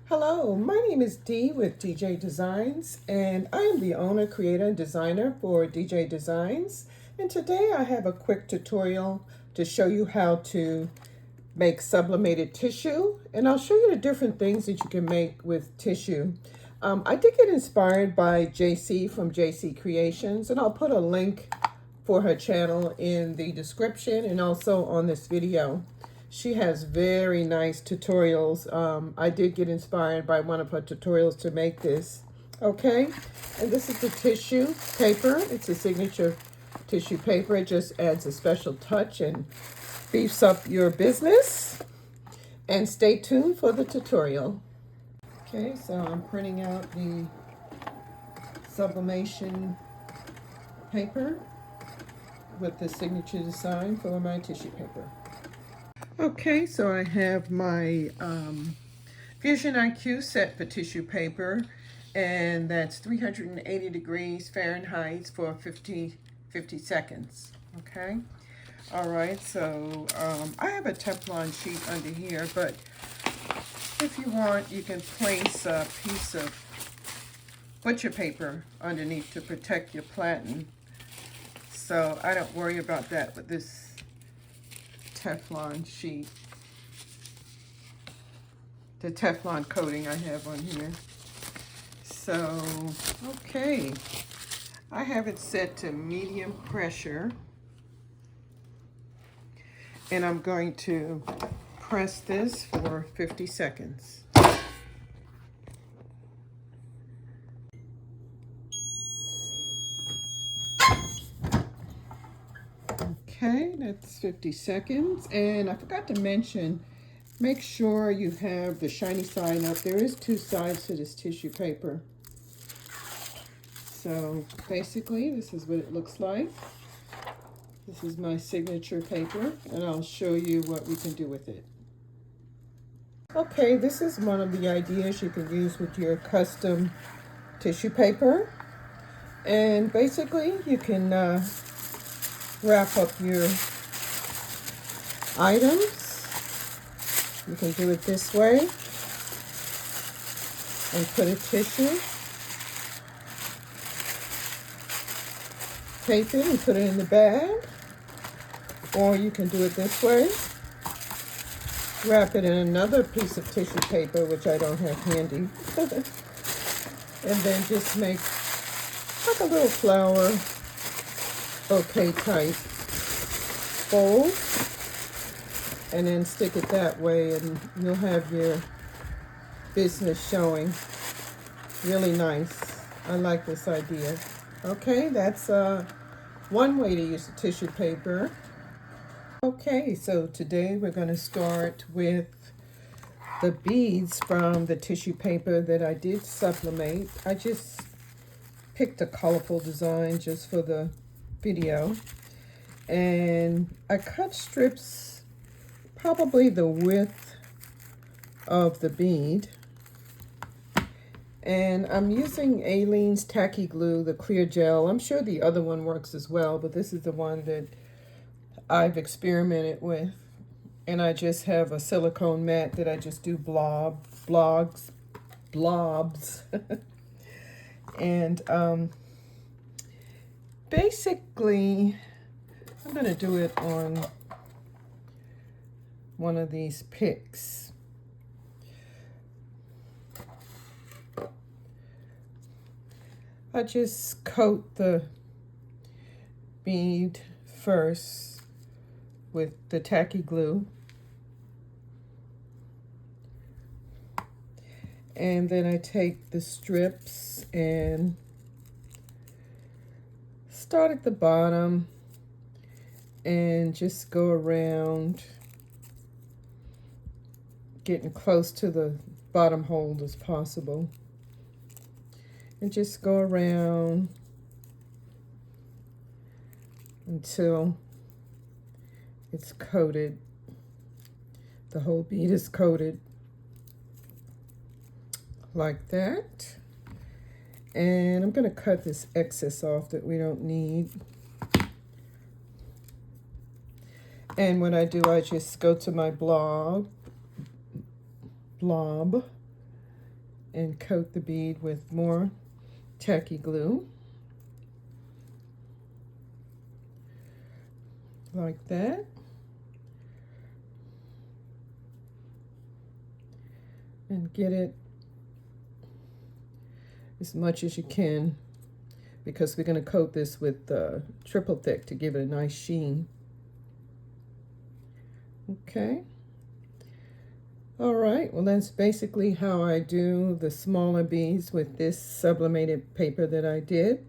Hello, my name is Dee with DJ Designs, and I am the owner, creator, and designer for DJ Designs. And today I have a quick tutorial to show you how to make sublimated tissue, and I'll show you the different things that you can make with tissue. I did get inspired by Jaycee from Jaycee Creations, and I'll put a link for her channel in the description and also on this video. She has very nice tutorials. I did get inspired by one of her tutorials to make this. Okay, and this is the tissue paper. It's a signature tissue paper. It just adds a special touch and beefs up your business. And stay tuned for the tutorial. Okay, so I'm printing out the sublimation paper with the signature design for my tissue paper. Okay, so I have my Fusion IQ set for tissue paper, and that's 380 degrees Fahrenheit for 50 seconds. Okay, all right, so I have a Teflon sheet under here, but if you want, you can place a piece of butcher paper underneath to protect your platen. So I don't worry about that with this Teflon sheet, the Teflon coating I have on here. So, okay, I have it set to medium pressure, and I'm going to press this for 50 seconds. Okay, that's 50 seconds. And I forgot to mention, make sure you have the shiny side up. There is two sides to this tissue paper. So basically, this is what it looks like. This is my signature paper, and I'll show you what we can do with it. Okay, this is one of the ideas you can use with your custom tissue paper. And basically, you can wrap up your items. You can do it this way and put a tissue, tape it and put it in the bag, or you can do it this way, wrap it in another piece of tissue paper, which I don't have handy, and then just make like a little flower bouquet type fold, and then stick it that way, and you'll have your business showing. Really nice. I like this idea. Okay, that's one way to use the tissue paper. Okay, so today we're going to start with the beads from the tissue paper that I did sublimate. I just picked a colorful design just for the video, and I cut strips probably the width of the bead, and I'm using Aleene's tacky glue, the clear gel. I'm sure the other one works as well, but this is the one that I've experimented with, and I just have a silicone mat that I just do blobs and basically, I'm going to do it on one of these picks. I just coat the bead first with the tacky glue, and then I take the strips and start at the bottom and just go around, getting close to the bottom hold as possible, and just go around until it's coated. The whole bead is coated like that. And I'm going to cut this excess off that we don't need. And what I do, I just go to my blob, and coat the bead with more tacky glue. Like that. And get it as much as you can, because we're going to coat this with triple thick to give it a nice sheen. Okay. All right, well, that's basically how I do the smaller beads with this sublimated paper that I did.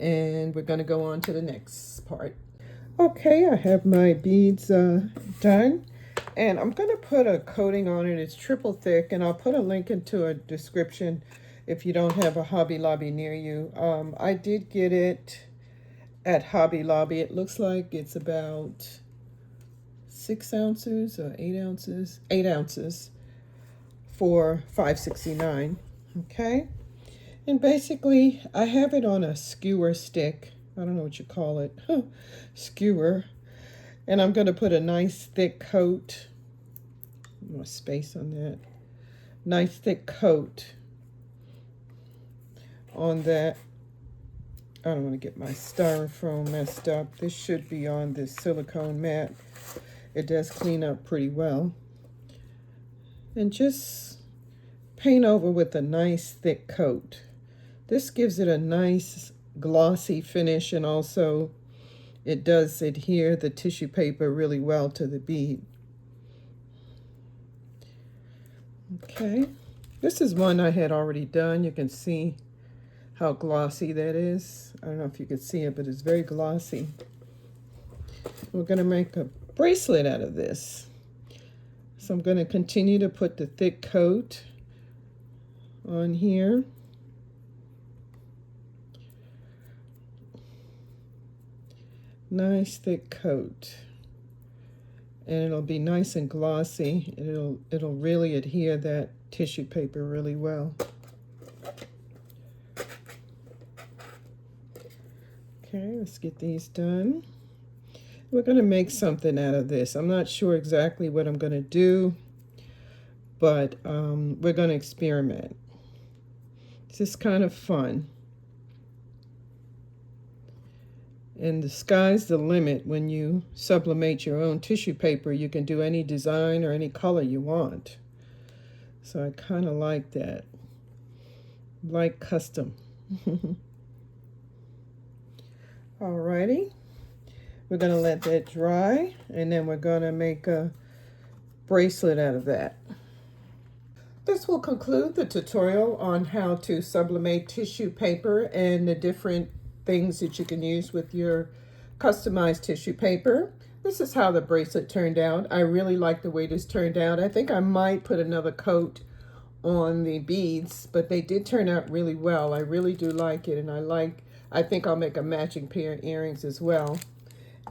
And we're going to go on to the next part. Okay, I have my beads done. And I'm going to put a coating on it. It's triple thick, and I'll put a link into a description if you don't have a Hobby Lobby near you. I did get it at Hobby Lobby. It looks like it's about 6 ounces or 8 ounces, 8 ounces for $5.69. Okay, and basically I have it on a skewer stick. I don't know what you call it, skewer. And I'm going to put a nice thick coat. More space on that. Nice thick coat on that. I don't want to get my styrofoam messed up. This should be on this silicone mat. It does clean up pretty well. And just paint over with a nice thick coat. This gives it a nice glossy finish, and also it does adhere the tissue paper really well to the bead. Okay, this is one I had already done. You can see how glossy that is. I don't know if you can see it, but it's very glossy. We're going to make a bracelet out of this. So I'm going to continue to put the thick coat on here. Nice thick coat, and it'll be nice and glossy. It'll really adhere that tissue paper really well. Okay, let's get these done. We're going to make something out of this. I'm not sure exactly what I'm going to do, but we're going to experiment. It's just kind of fun. And the sky's the limit. When you sublimate your own tissue paper, you can do any design or any color you want. So I kind of like that. Like custom. Alrighty. We're going to let that dry, and then we're going to make a bracelet out of that. This will conclude the tutorial on how to sublimate tissue paper and the different things that you can use with your customized tissue paper. This is how the bracelet turned out. I really like the way this turned out. I think I might put another coat on the beads, but they did turn out really well. I really do like it, and I think I'll make a matching pair of earrings as well.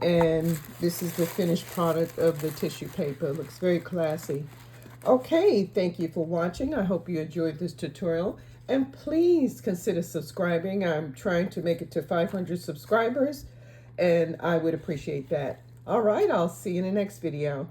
And this is the finished product of the tissue paper. It looks very classy. Okay, thank you for watching. I hope you enjoyed this tutorial. And please consider subscribing. I'm trying to make it to 500 subscribers, and I would appreciate that. All right, I'll see you in the next video.